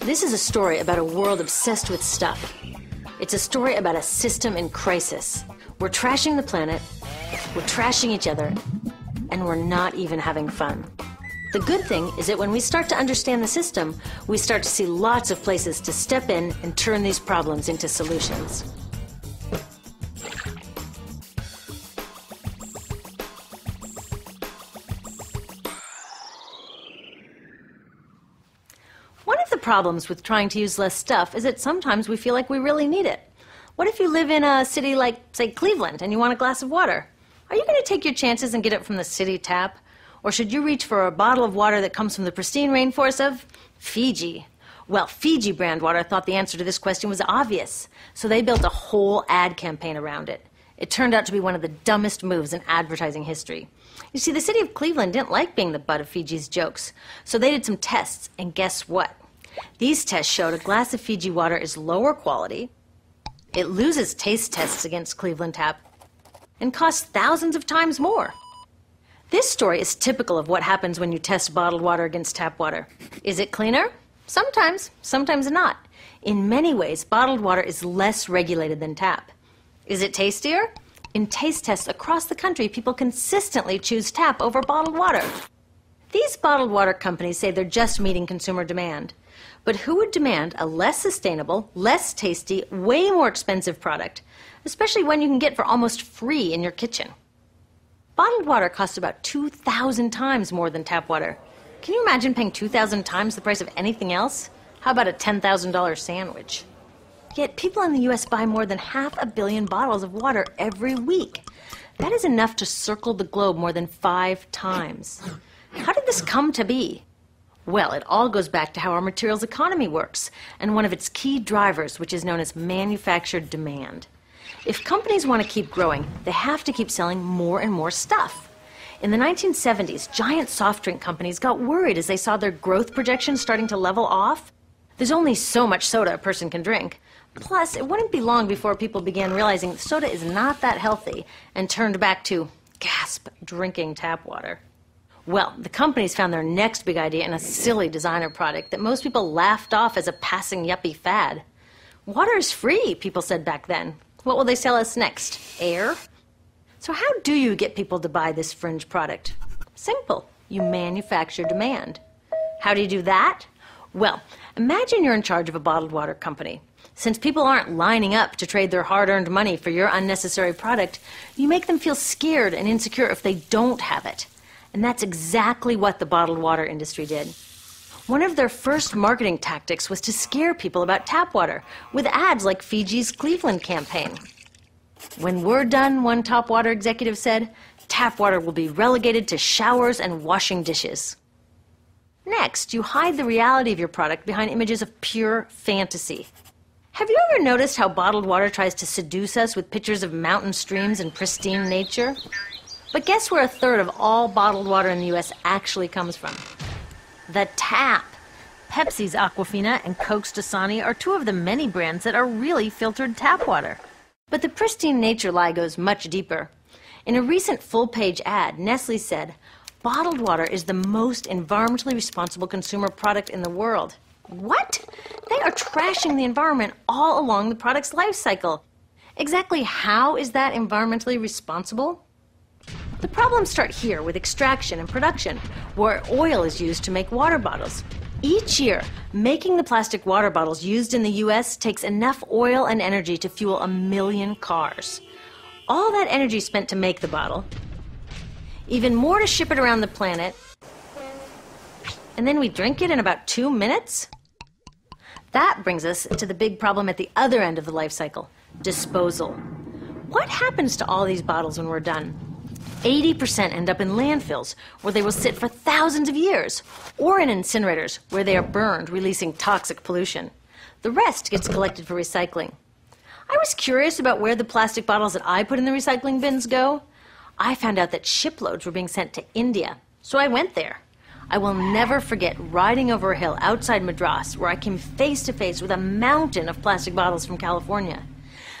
This is a story about a world obsessed with stuff. It's a story about a system in crisis. We're trashing the planet, we're trashing each other, and we're not even having fun. The good thing is that when we start to understand the system, we start to see lots of places to step in and turn these problems into solutions. One of the problems with trying to use less stuff is that sometimes we feel like we really need it. What if you live in a city like, say, Cleveland, and you want a glass of water? Are you going to take your chances and get it from the city tap? Or should you reach for a bottle of water that comes from the pristine rainforest of Fiji? Well, Fiji brand water thought the answer to this question was obvious, so they built a whole ad campaign around it. It turned out to be one of the dumbest moves in advertising history. You see, the city of Cleveland didn't like being the butt of Fiji's jokes, so they did some tests, and guess what? These tests showed a glass of Fiji water is lower quality, it loses taste tests against Cleveland Tap, and costs thousands of times more. This story is typical of what happens when you test bottled water against tap water. Is it cleaner? Sometimes, sometimes not. In many ways, bottled water is less regulated than tap. Is it tastier? In taste tests across the country, people consistently choose tap over bottled water. These bottled water companies say they're just meeting consumer demand. But who would demand a less sustainable, less tasty, way more expensive product, especially one you can get for almost free in your kitchen? Bottled water costs about 2,000 times more than tap water. Can you imagine paying 2,000 times the price of anything else? How about a $10,000 sandwich? Yet people in the U.S. buy more than 500 million bottles of water every week. That is enough to circle the globe more than 5 times. How did this come to be? Well, it all goes back to how our materials economy works, and one of its key drivers, which is known as manufactured demand. If companies want to keep growing, they have to keep selling more and more stuff. In the 1970s, giant soft drink companies got worried as they saw their growth projections starting to level off. There's only so much soda a person can drink. Plus, it wouldn't be long before people began realizing soda is not that healthy and turned back to, gasp, drinking tap water. Well, the companies found their next big idea in a silly designer product that most people laughed off as a passing yuppie fad. Water is free, people said back then. What will they sell us next? Air? So how do you get people to buy this fringe product? Simple. You manufacture demand. How do you do that? Well, imagine you're in charge of a bottled water company. Since people aren't lining up to trade their hard-earned money for your unnecessary product, you make them feel scared and insecure if they don't have it. And that's exactly what the bottled water industry did. One of their first marketing tactics was to scare people about tap water with ads like Fiji's Cleveland campaign. When we're done, one top water executive said, tap water will be relegated to showers and washing dishes. Next, you hide the reality of your product behind images of pure fantasy. Have you ever noticed how bottled water tries to seduce us with pictures of mountain streams and pristine nature? But guess where 1/3 of all bottled water in the U.S. actually comes from? The tap. Pepsi's Aquafina and Coke's Dasani are 2 of the many brands that are really filtered tap water. But the pristine nature lie goes much deeper. In a recent full-page ad, Nestle said, bottled water is the most environmentally responsible consumer product in the world. What? They are trashing the environment all along the product's life cycle. Exactly how is that environmentally responsible? The problems start here with extraction and production, where oil is used to make water bottles. Each year, making the plastic water bottles used in the U.S. takes enough oil and energy to fuel 1 million cars. All that energy spent to make the bottle, even more to ship it around the planet, and then we drink it in about 2 minutes? That brings us to the big problem at the other end of the life cycle, disposal. What happens to all these bottles when we're done? 80% end up in landfills, where they will sit for thousands of years, or in incinerators, where they are burned, releasing toxic pollution. The rest gets collected for recycling. I was curious about where the plastic bottles that I put in the recycling bins go. I found out that shiploads were being sent to India, so I went there. I will never forget riding over a hill outside Madras, where I came face to face with a mountain of plastic bottles from California.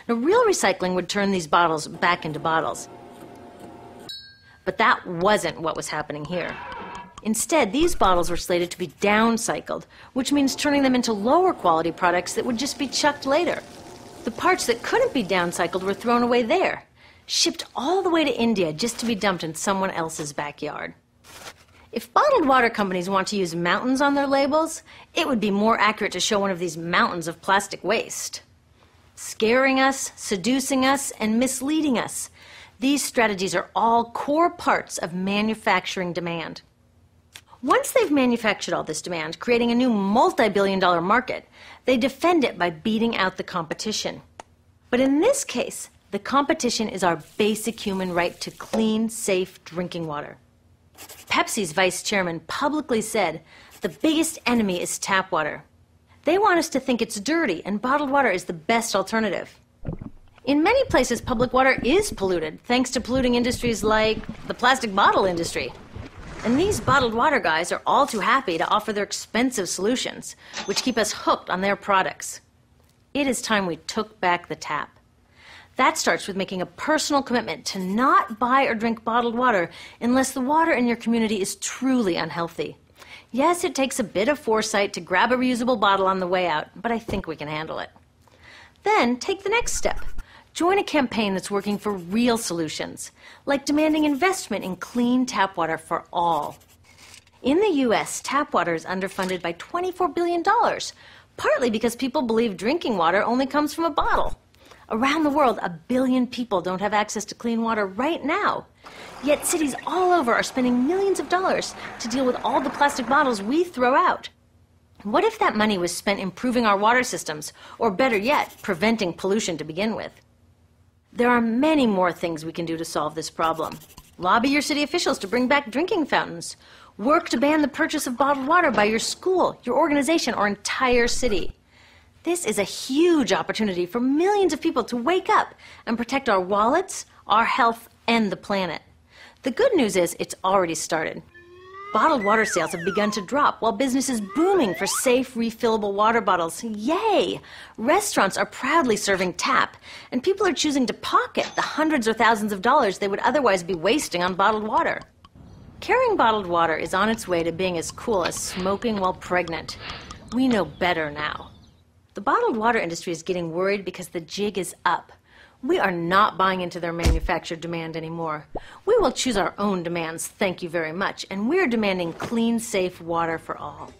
Now, real recycling would turn these bottles back into bottles. But that wasn't what was happening here. Instead, these bottles were slated to be downcycled, which means turning them into lower quality products that would just be chucked later. The parts that couldn't be downcycled were thrown away there, shipped all the way to India just to be dumped in someone else's backyard. If bottled water companies want to use mountains on their labels, it would be more accurate to show one of these mountains of plastic waste. Scaring us, seducing us, and misleading us. These strategies are all core parts of manufacturing demand. Once they've manufactured all this demand, creating a new multi-billion-dollar market, they defend it by beating out the competition. But in this case, the competition is our basic human right to clean, safe drinking water. Pepsi's vice chairman publicly said, "The biggest enemy is tap water." They want us to think it's dirty and bottled water is the best alternative. In many places, public water is polluted, thanks to polluting industries like the plastic bottle industry. And these bottled water guys are all too happy to offer their expensive solutions, which keep us hooked on their products. It is time we took back the tap. That starts with making a personal commitment to not buy or drink bottled water unless the water in your community is truly unhealthy. Yes, it takes a bit of foresight to grab a reusable bottle on the way out, but I think we can handle it. Then take the next step. Join a campaign that's working for real solutions, like demanding investment in clean tap water for all. In the U.S., tap water is underfunded by $24 billion, partly because people believe drinking water only comes from a bottle. Around the world, 1 billion people don't have access to clean water right now. Yet cities all over are spending millions of dollars to deal with all the plastic bottles we throw out. What if that money was spent improving our water systems, or better yet, preventing pollution to begin with? There are many more things we can do to solve this problem. Lobby your city officials to bring back drinking fountains. Work to ban the purchase of bottled water by your school, your organization, or entire city. This is a huge opportunity for millions of people to wake up and protect our wallets, our health, and the planet. The good news is it's already started. Bottled water sales have begun to drop while business is booming for safe, refillable water bottles. Yay! Restaurants are proudly serving tap, and people are choosing to pocket the hundreds or thousands of dollars they would otherwise be wasting on bottled water. Carrying bottled water is on its way to being as cool as smoking while pregnant. We know better now. The bottled water industry is getting worried because the jig is up. We are not buying into their manufactured demand anymore. We will choose our own demands, thank you very much, and we're demanding clean, safe water for all.